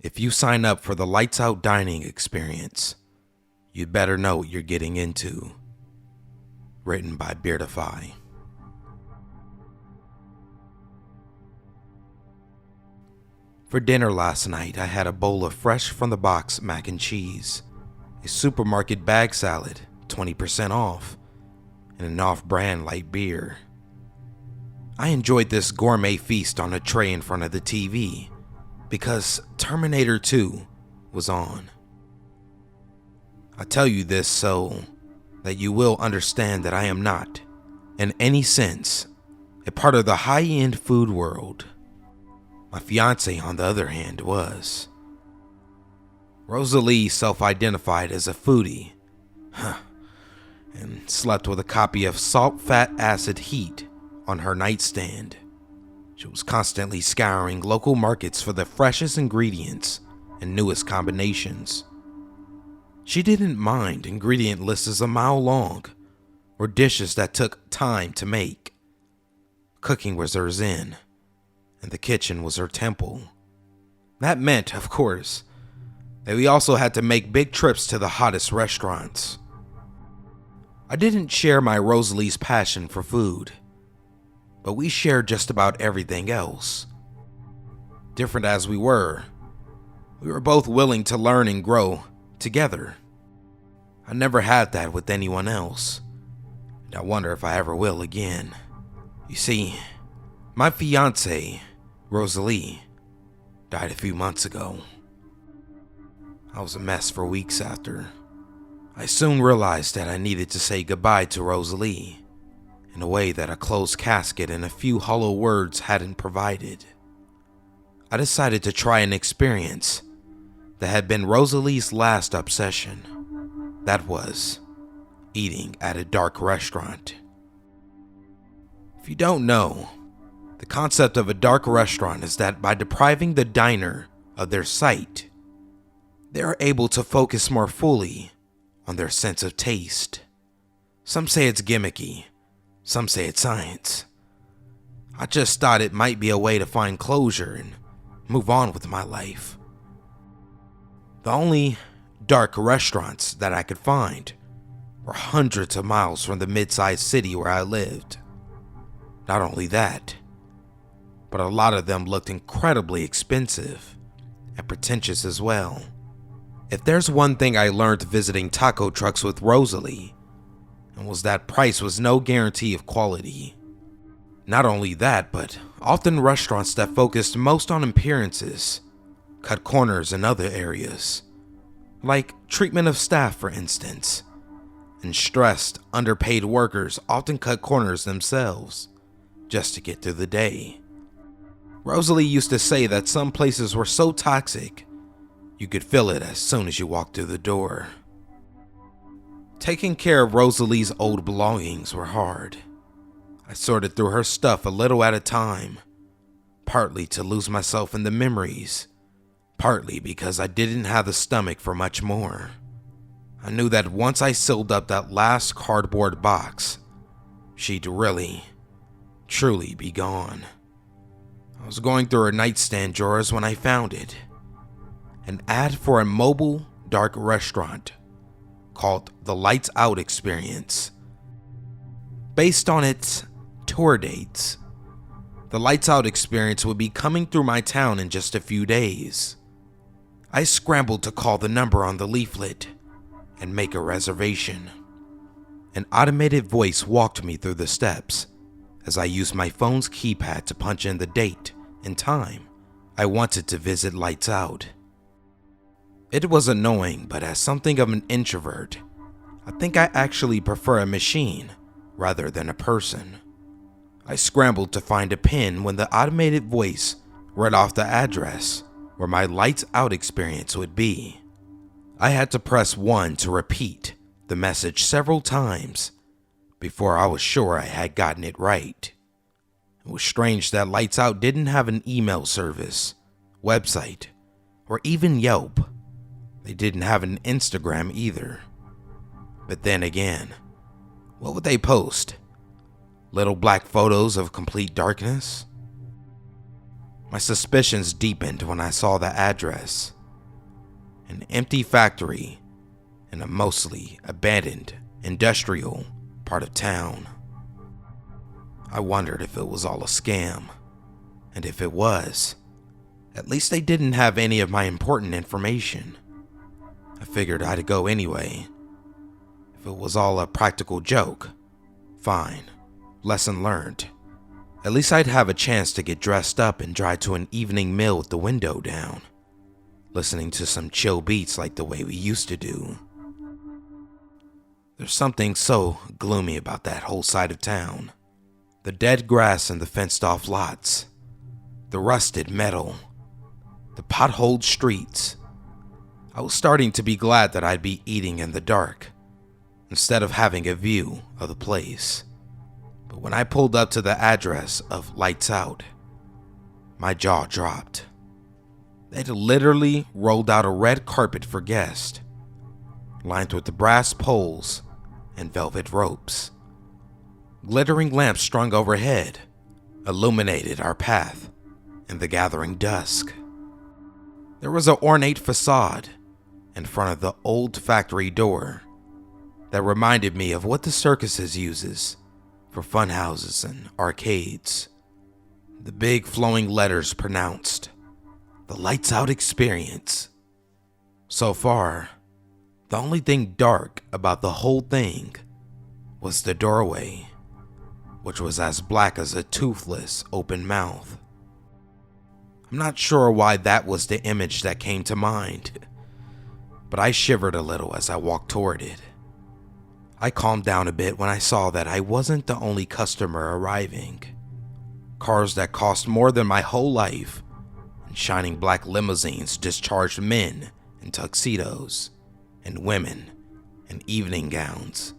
If you sign up for the Lights Out dining experience, you'd better know what you're getting into. Written by Beardify. For dinner last night, I had a bowl of fresh from the box mac and cheese, a supermarket bag salad, 20% off, and an off-brand light beer. I enjoyed this gourmet feast on a tray in front of the TV because Terminator 2 was on. I tell you this so that you will understand that I am not, in any sense, a part of the high-end food world. My fiance, on the other hand, was. Rosalie self-identified as a foodie, and slept with a copy of Salt, Fat, Acid, Heat on her nightstand. She was constantly scouring local markets for the freshest ingredients and newest combinations. She didn't mind ingredient lists a mile long or dishes that took time to make. Cooking was her zen, and the kitchen was her temple. That meant, of course, that we also had to make big trips to the hottest restaurants. I didn't share my Rosalie's passion for food, but we shared just about everything else. Different as we were both willing to learn and grow together. I never had that with anyone else, and I wonder if I ever will again. You see, my fiance, Rosalie, died a few months ago. I was a mess for weeks after. I soon realized that I needed to say goodbye to Rosalie in a way that a closed casket and a few hollow words hadn't provided. I decided to try an experience that had been Rosalie's last obsession. That was eating at a dark restaurant. If you don't know, the concept of a dark restaurant is that by depriving the diner of their sight, they are able to focus more fully on their sense of taste. Some say it's gimmicky, some say it's science. I just thought it might be a way to find closure and move on with my life. The only dark restaurants that I could find were hundreds of miles from the mid-sized city where I lived. Not only that, but a lot of them looked incredibly expensive and pretentious as well. If there's one thing I learned visiting taco trucks with Rosalie, it was that price was no guarantee of quality. Not only that, but often restaurants that focused most on appearances cut corners in other areas, like treatment of staff, for instance, and stressed, underpaid workers often cut corners themselves just to get through the day. Rosalie used to say that some places were so toxic you could feel it as soon as you walked through the door. Taking care of Rosalie's old belongings were hard. I sorted through her stuff a little at a time, partly to lose myself in the memories, partly because I didn't have the stomach for much more. I knew that once I sealed up that last cardboard box, she'd really, truly be gone. I was going through her nightstand drawers when I found it. An ad for a mobile dark restaurant called the Lights Out Experience. Based on its tour dates, the Lights Out Experience would be coming through my town in just a few days. I scrambled to call the number on the leaflet and make a reservation. An automated voice walked me through the steps as I used my phone's keypad to punch in the date and time I wanted to visit Lights Out. It was annoying, but as something of an introvert, I think I actually prefer a machine rather than a person. I scrambled to find a pen when the automated voice read off the address where my Lights Out experience would be. I had to press 1 to repeat the message several times before I was sure I had gotten it right. It was strange that Lights Out didn't have an email service, website, or even Yelp. They didn't have an Instagram either. But then again, what would they post? Little black photos of complete darkness? My suspicions deepened when I saw the address. An empty factory in a mostly abandoned industrial part of town. I wondered if it was all a scam, and if it was, at least they didn't have any of my important information. I figured I'd go anyway. If it was all a practical joke, fine, lesson learned. At least I'd have a chance to get dressed up and drive to an evening meal with the window down, listening to some chill beats like the way we used to do. There's something so gloomy about that whole side of town. The dead grass and the fenced-off lots, the rusted metal, the potholed streets. I was starting to be glad that I'd be eating in the dark, instead of having a view of the place. But when I pulled up to the address of Lights Out, my jaw dropped. They'd literally rolled out a red carpet for guests, lined with the brass poles and velvet ropes. Glittering lamps strung overhead illuminated our path in the gathering dusk. There was an ornate facade in front of the old factory door that reminded me of what the circuses uses for fun houses and arcades. The big flowing letters pronounced, "The Lights Out Experience." So far, the only thing dark about the whole thing was the doorway, which was as black as a toothless open mouth. I'm not sure why that was the image that came to mind, but I shivered a little as I walked toward it. I calmed down a bit when I saw that I wasn't the only customer arriving. Cars that cost more than my whole life and shining black limousines discharged men in tuxedos and women in evening gowns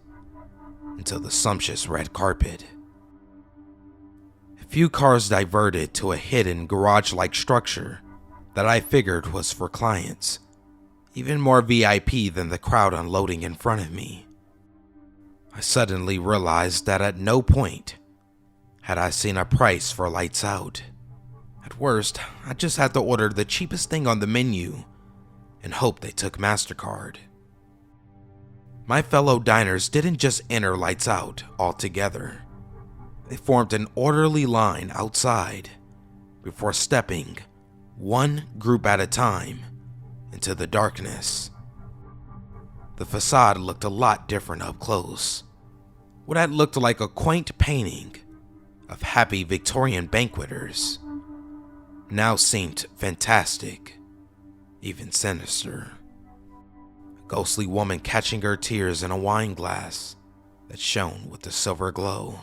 into the sumptuous red carpet. A few cars diverted to a hidden garage-like structure that I figured was for clients, even more VIP than the crowd unloading in front of me. I suddenly realized that at no point had I seen a price for Lights Out. At worst, I just had to order the cheapest thing on the menu and hope they took MasterCard. My fellow diners didn't just enter Lights Out altogether. They formed an orderly line outside before stepping, one group at a time, into the darkness. The facade looked a lot different up close. What had looked like a quaint painting of happy Victorian banqueters now seemed fantastic, even sinister. A ghostly woman catching her tears in a wine glass that shone with a silver glow.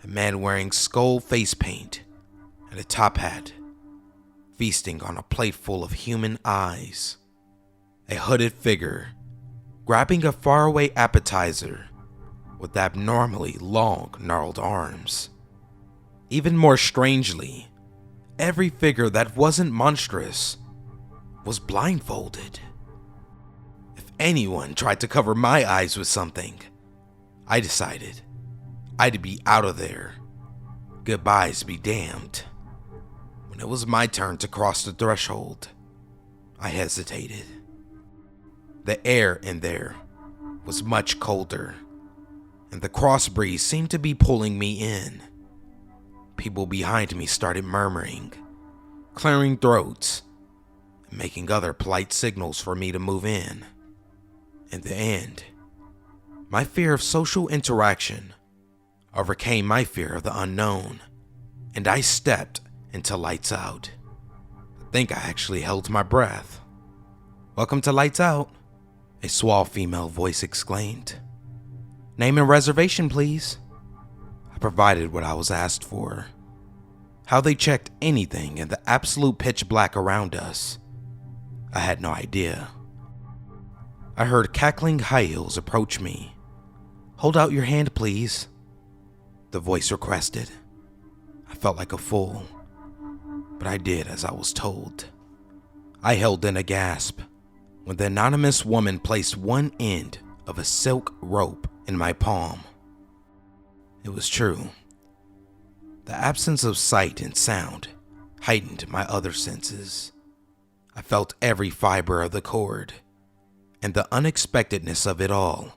A man wearing skull face paint and a top hat, feasting on a plate full of human eyes. A hooded figure grabbing a faraway appetizer with abnormally long, gnarled arms. Even more strangely, every figure that wasn't monstrous was blindfolded. If anyone tried to cover my eyes with something, I decided I'd be out of there. Goodbyes be damned. When it was my turn to cross the threshold, I hesitated. The air in there was much colder, and the cross breeze seemed to be pulling me in. People behind me started murmuring, clearing throats, and making other polite signals for me to move in. In the end, my fear of social interaction overcame my fear of the unknown, and I stepped into Lights Out. I think I actually held my breath. "Welcome to Lights Out," a suave female voice exclaimed. "Name and reservation, please." I provided what I was asked for. How they checked anything in the absolute pitch black around us, I had no idea. I heard cackling high heels approach me. "Hold out your hand, please," the voice requested. I felt like a fool, but I did as I was told. I held in a gasp when the anonymous woman placed one end of a silk rope in my palm. It was true. The absence of sight and sound heightened my other senses. I felt every fiber of the cord, and the unexpectedness of it all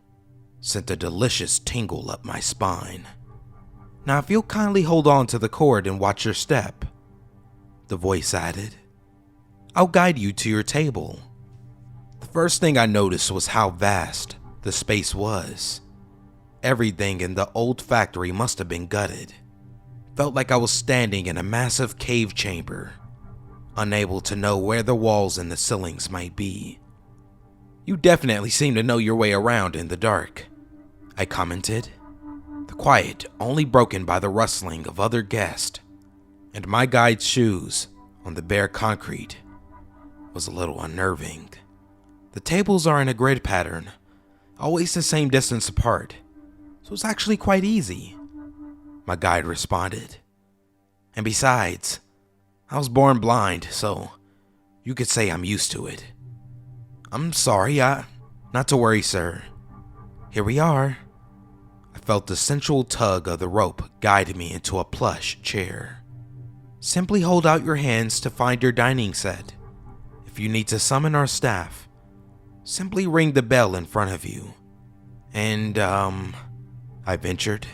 sent a delicious tingle up my spine. "Now if you'll kindly hold on to the cord and watch your step," the voice added, "I'll guide you to your table." The first thing I noticed was how vast the space was. Everything in the old factory must have been gutted. Felt like I was standing in a massive cave chamber, unable to know where the walls and the ceilings might be. "You definitely seem to know your way around in the dark," I commented, the quiet only broken by the rustling of other guests, and my guide's shoes on the bare concrete was a little unnerving. The tables are in a grid pattern, always the same distance apart, so it's actually quite easy, my guide responded. "And besides, I was born blind, so you could say I'm used to it." "I'm sorry, not to worry, sir. Here we are." I felt the sensual tug of the rope guide me into a plush chair. "Simply hold out your hands to find your dining set. If you need to summon our staff, simply ring the bell in front of you. And, I ventured.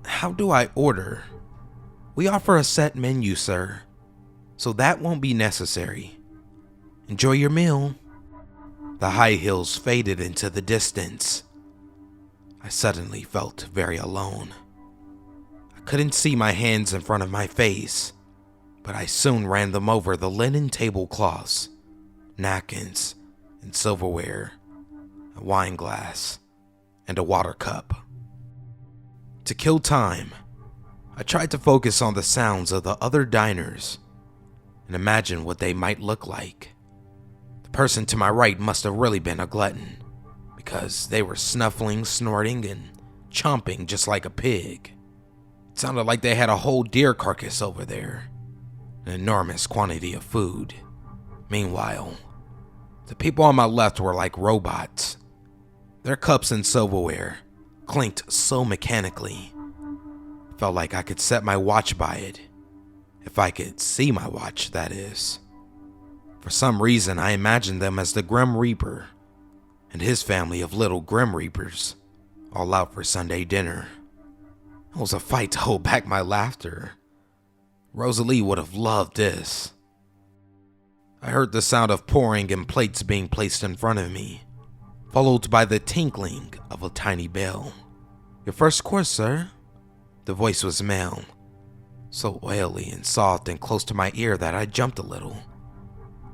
"How do I order?" "We offer a set menu, sir, so that won't be necessary. Enjoy your meal." The high hills faded into the distance. I suddenly felt very alone. I couldn't see my hands in front of my face, but I soon ran them over the linen tablecloths, napkins, and silverware, a wine glass, and a water cup. To kill time, I tried to focus on the sounds of the other diners and imagine what they might look like. The person to my right must have really been a glutton, because they were snuffling, snorting, and chomping just like a pig. It sounded like they had a whole deer carcass over there, an enormous quantity of food. Meanwhile, the people on my left were like robots. Their cups and silverware clinked so mechanically. Felt like I could set my watch by it. If I could see my watch, that is. For some reason, I imagined them as the Grim Reaper and his family of little Grim Reapers, all out for Sunday dinner. It was a fight to hold back my laughter. Rosalie would have loved this. I heard the sound of pouring and plates being placed in front of me, followed by the tinkling of a tiny bell. "Your first course, sir." The voice was male, so oily and soft and close to my ear that I jumped a little.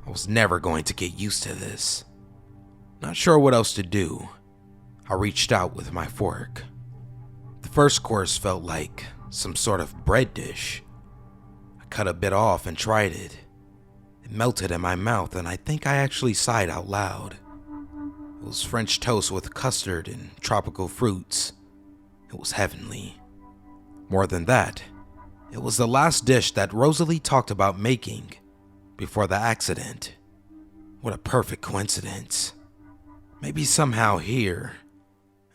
I was never going to get used to this. Not sure what else to do, I reached out with my fork. The first course felt like some sort of bread dish. I cut a bit off and tried it. It melted in my mouth, and I think I actually sighed out loud. It was French toast with custard and tropical fruits. It was heavenly. More than that, it was the last dish that Rosalie talked about making before the accident. What a perfect coincidence. Maybe somehow here,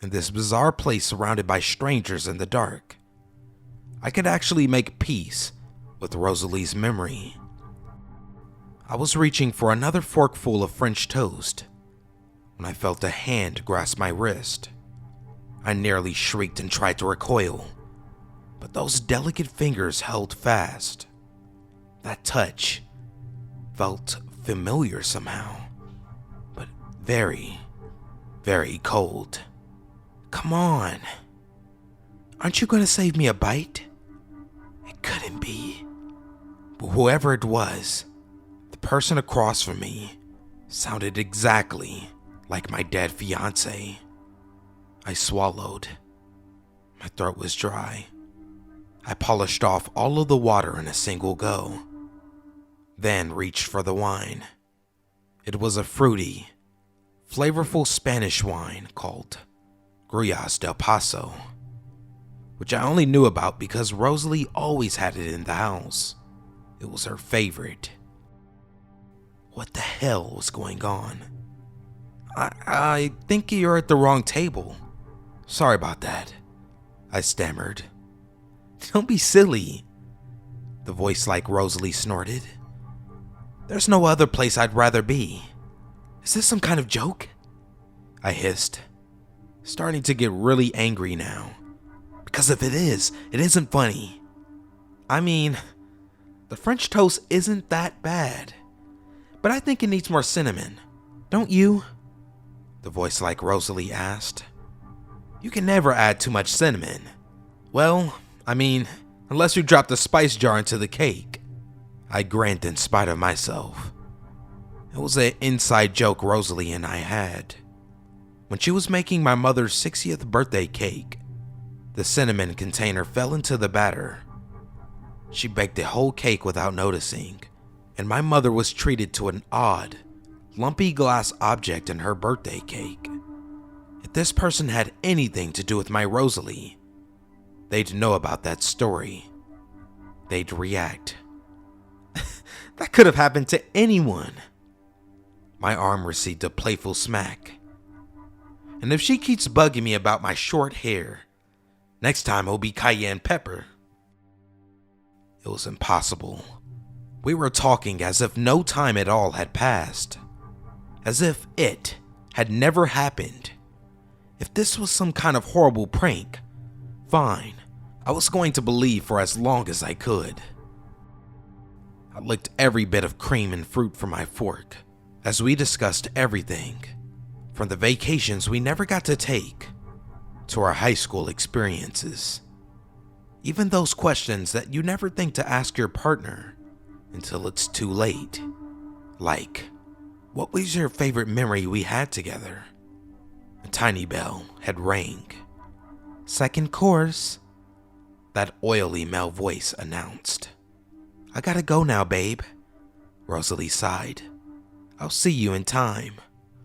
in this bizarre place surrounded by strangers in the dark, I could actually make peace with Rosalie's memory. I was reaching for another forkful of French toast when I felt a hand grasp my wrist. I nearly shrieked and tried to recoil, but those delicate fingers held fast. That touch felt familiar somehow, but very, very cold. "Come on. Aren't you going to save me a bite?" It couldn't be. But whoever it was, the person across from me sounded exactly like my dead fiance. I swallowed. My throat was dry. I polished off all of the water in a single go, then reached for the wine. It was a fruity, flavorful Spanish wine called Grullas del Paso, which I only knew about because Rosalie always had it in the house. It was her favorite. What the hell was going on? I think you're at the wrong table. Sorry about that, I stammered. Don't be silly. The voice like Rosalie snorted. There's no other place I'd rather be. Is this some kind of joke? I hissed, starting to get really angry now. Because if it is, it isn't funny. I mean, the French toast isn't that bad, but I think it needs more cinnamon, don't you? The voice like Rosalie asked. You can never add too much cinnamon. Well, I mean, unless you drop the spice jar into the cake. I grinned in spite of myself. It was an inside joke Rosalie and I had. When she was making my mother's 60th birthday cake, the cinnamon container fell into the batter. She baked the whole cake without noticing, and my mother was treated to an odd, lumpy glass object in her birthday cake. If this person had anything to do with my Rosalie, they'd know about that story. They'd react. That could have happened to anyone. My arm received a playful smack. And if she keeps bugging me about my short hair, next time it'll be cayenne pepper. It was impossible. We were talking as if no time at all had passed. As if it had never happened. If this was some kind of horrible prank, fine. I was going to believe for as long as I could. I licked every bit of cream and fruit from my fork as we discussed everything, from the vacations we never got to take to our high school experiences. Even those questions that you never think to ask your partner until it's too late. Like, what was your favorite memory we had together? A tiny bell had rang. Second course, that oily male voice announced. I gotta go now, babe. Rosalie sighed. I'll see you in time.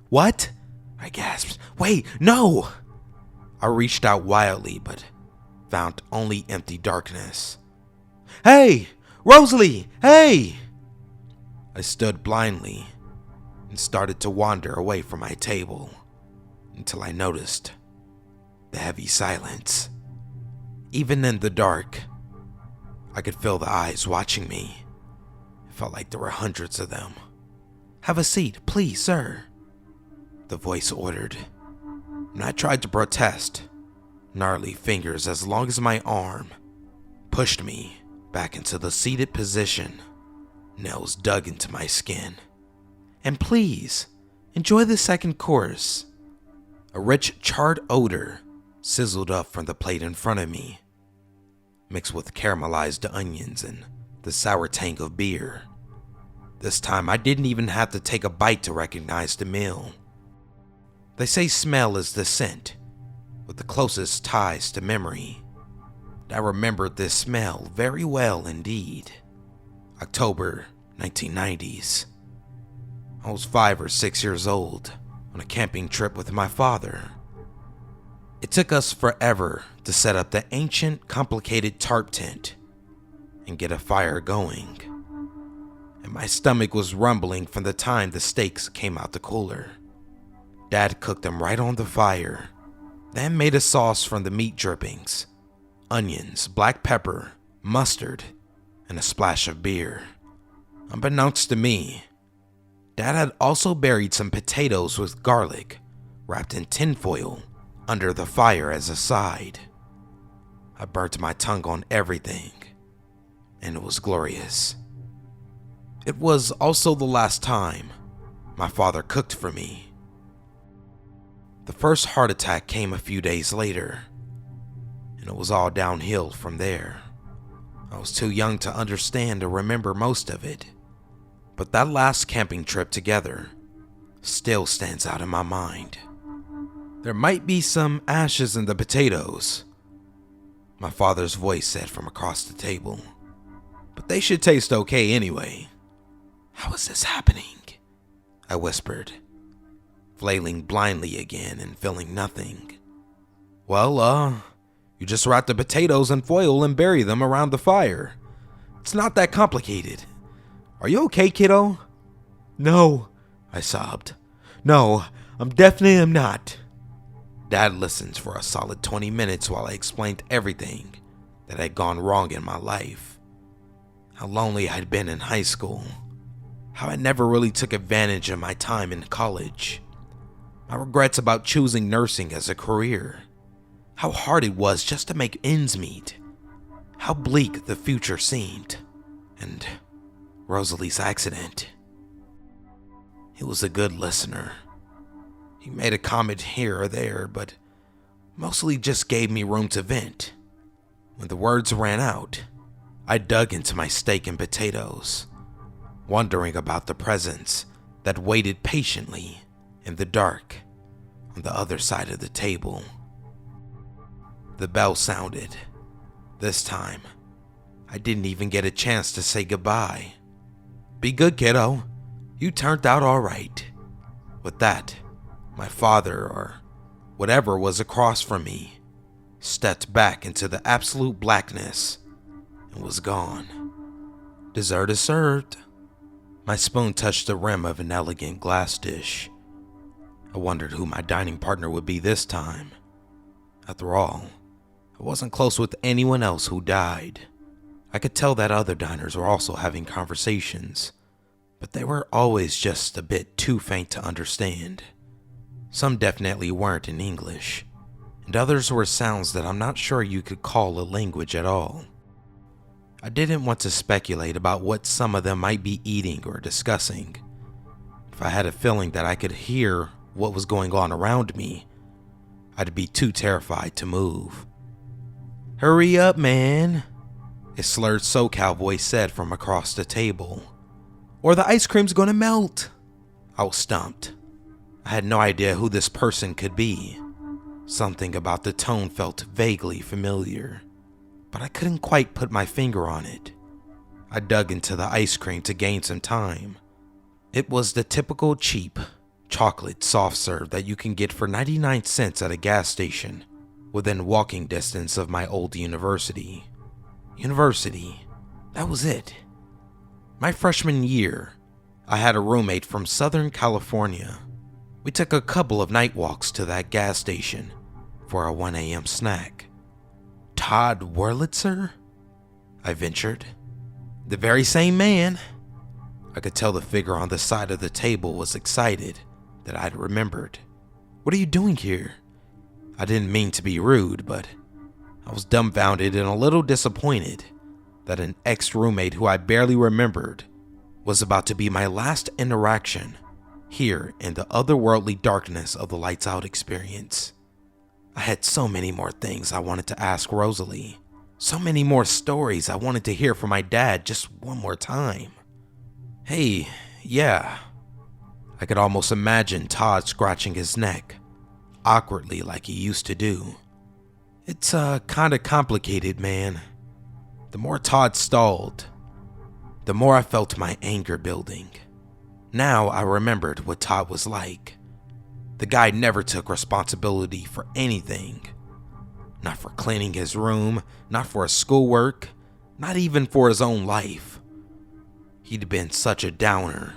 What? I gasped. Wait, no! I reached out wildly, but found only empty darkness. Hey! Rosalie! Hey! I stood blindly and started to wander away from my table until I noticed the heavy silence. Even in the dark, I could feel the eyes watching me. It felt like there were hundreds of them. Have a seat, please, sir, the voice ordered. And I tried to protest. Gnarly fingers as long as my arm pushed me back into the seated position. Nails dug into my skin. And please, enjoy the second course. A rich charred odor sizzled up from the plate in front of me, mixed with caramelized onions and the sour tang of beer. This time I didn't even have to take a bite to recognize the meal. They say smell is the scent, with the closest ties to memory. I remembered this smell very well indeed. October 1990s. I was 5 or 6 years old on a camping trip with my father. It took us forever to set up the ancient, complicated tarp tent and get a fire going. And my stomach was rumbling from the time the steaks came out the cooler. Dad cooked them right on the fire, then made a sauce from the meat drippings, onions, black pepper, mustard, and a splash of beer. Unbeknownst to me, Dad had also buried some potatoes with garlic wrapped in tinfoil under the fire as a side. I burnt my tongue on everything, and it was glorious. It was also the last time my father cooked for me. The first heart attack came a few days later, and it was all downhill from there. I was too young to understand or remember most of it, but that last camping trip together still stands out in my mind. There might be some ashes in the potatoes, my father's voice said from across the table, but they should taste okay anyway. How is this happening? I whispered, flailing blindly again and feeling nothing. Well, you just wrap the potatoes in foil and bury them around the fire. It's not that complicated. Are you okay, kiddo? No, I sobbed. No, I'm definitely not. Dad listened for a solid 20 minutes while I explained everything that had gone wrong in my life. how lonely I'd been in high school, how I never really took advantage of my time in college, my regrets about choosing nursing as a career, how hard it was just to make ends meet, how bleak the future seemed, and Rosalie's accident. He was a good listener. He made a comment here or there, but mostly just gave me room to vent. When the words ran out, I dug into my steak and potatoes, wondering about the presence that waited patiently in the dark on the other side of the table. The bell sounded. This time, I didn't even get a chance to say goodbye. "Be good, kiddo. You turned out all right." With that, my father, or whatever was across from me, stepped back into the absolute blackness and was gone. Dessert is served. My spoon touched the rim of an elegant glass dish. I wondered who my dining partner would be this time. After all, I wasn't close with anyone else who died. I could tell that other diners were also having conversations, but they were always just a bit too faint to understand. Some definitely weren't in English, and others were sounds that I'm not sure you could call a language at all. I didn't want to speculate about what some of them might be eating or discussing. If I had a feeling that I could hear what was going on around me, I'd be too terrified to move. "Hurry up, man," a slurred SoCal voice said from across the table, "or the ice cream's gonna melt." I was stumped. I had no idea who this person could be. Something about the tone felt vaguely familiar, but I couldn't quite put my finger on it. I dug into the ice cream to gain some time. It was the typical cheap chocolate soft serve that you can get for 99 cents at a gas station within walking distance of my old university. That was it. My freshman year, I had a roommate from Southern California. We took a couple of night walks to that gas station for a 1 a.m. snack. "Todd Wurlitzer?" I ventured. "The very same man." I could tell the figure on the side of the table was excited that I'd remembered. "What are you doing here?" I didn't mean to be rude, but I was dumbfounded and a little disappointed that an ex-roommate who I barely remembered was about to be my last interaction here in the otherworldly darkness of the Lights Out experience. I had so many more things I wanted to ask Rosalie, so many more stories I wanted to hear from my dad just one more time. "Hey, yeah." I could almost imagine Todd scratching his neck, awkwardly like he used to do. "It's kinda complicated, man." The more Todd stalled, the more I felt my anger building. Now I remembered what Todd was like. The guy never took responsibility for anything. Not for cleaning his room, not for his schoolwork, not even for his own life. He'd been such a downer,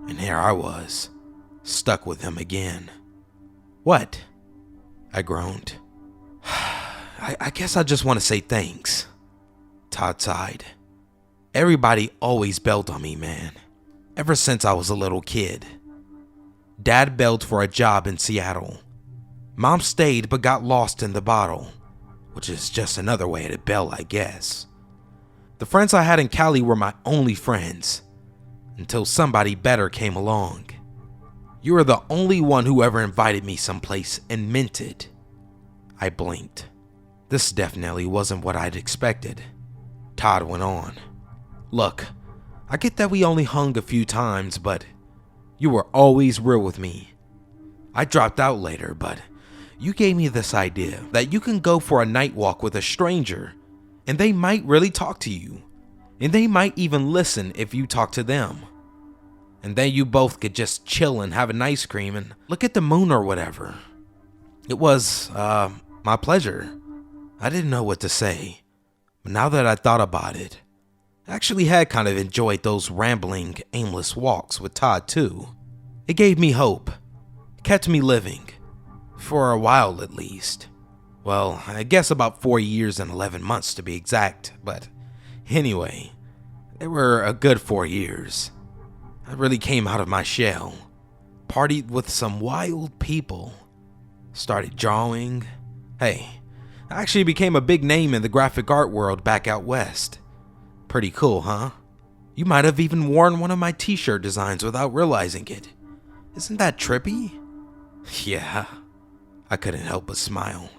and here I was, stuck with him again. "What?" I groaned. I guess I just want to say thanks." Todd sighed. "Everybody always bailed on me, man. Ever since I was a little kid. Dad bailed for a job in Seattle. Mom stayed but got lost in the bottle, which is just another way to bail, I guess. The friends I had in Cali were my only friends, until somebody better came along. You were the only one who ever invited me someplace and meant it." I blinked. This definitely wasn't what I'd expected. Todd went on. "Look, I get that we only hung a few times, but you were always real with me. I dropped out later, but you gave me this idea that you can go for a night walk with a stranger, and they might really talk to you, and they might even listen if you talk to them. And then you both could just chill and have an ice cream and look at the moon or whatever." It was, my pleasure. I didn't know what to say, but now that I thought about it, I actually had kind of enjoyed those rambling, aimless walks with Todd too. It gave me hope, kept me living, for a while at least. Well, I guess about 4 years and 11 months to be exact, but anyway, They were a good 4 years. I really came out of my shell, partied with some wild people, started drawing. Hey, I actually became a big name in the graphic art world back out west. Pretty cool, huh? You might have even worn one of my t-shirt designs without realizing it. Isn't that trippy? Yeah, I couldn't help but smile.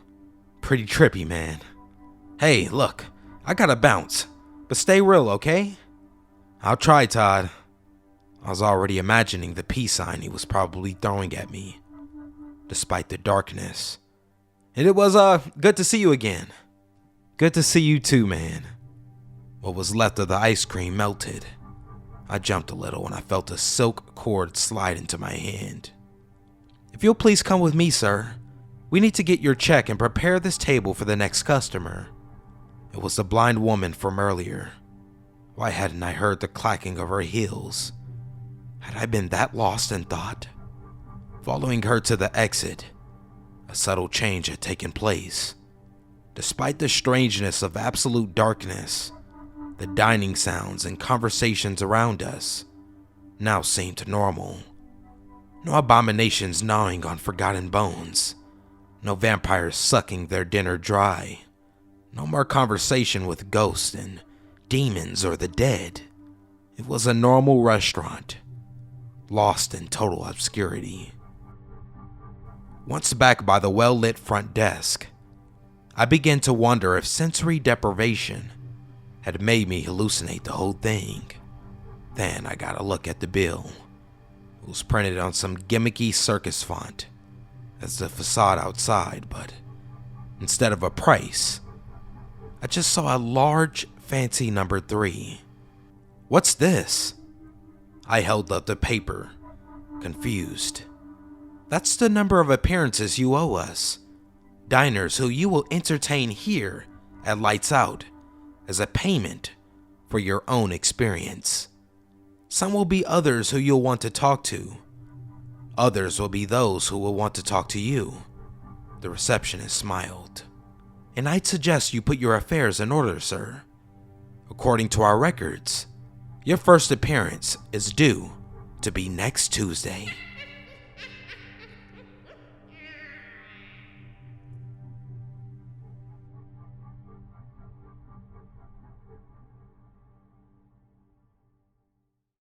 Pretty trippy, man. Hey, look, I gotta bounce, but stay real, okay? I'll try, Todd. I was already imagining the peace sign he was probably throwing at me, despite the darkness. And it was, good to see you again. Good to see you too, man. What was left of the ice cream melted. I jumped a little when I felt a silk cord slide into my hand. If you'll please come with me, sir. We need to get your check and prepare this table for the next customer. It was the blind woman from earlier. Why hadn't I heard the clacking of her heels? Had I been that lost in thought? Following her to the exit, a subtle change had taken place. Despite the strangeness of absolute darkness, the dining sounds and conversations around us now seemed normal. No abominations gnawing on forgotten bones. No vampires sucking their dinner dry. No more conversation with ghosts and demons or the dead. It was a normal restaurant, lost in total obscurity. Once back by the well-lit front desk, I began to wonder if sensory deprivation had made me hallucinate the whole thing. Then I got a look at the bill. It was printed on some gimmicky circus font as the facade outside, but instead of a price, I just saw a large, fancy number 3. What's this? I held up the paper, confused. That's the number of appearances you owe us. Diners who you will entertain here at Lights Out as a payment for your own experience. Some will be others who you'll want to talk to. Others will be those who will want to talk to you. The receptionist smiled. And I'd suggest you put your affairs in order, sir. According to our records, your first appearance is due to be next Tuesday.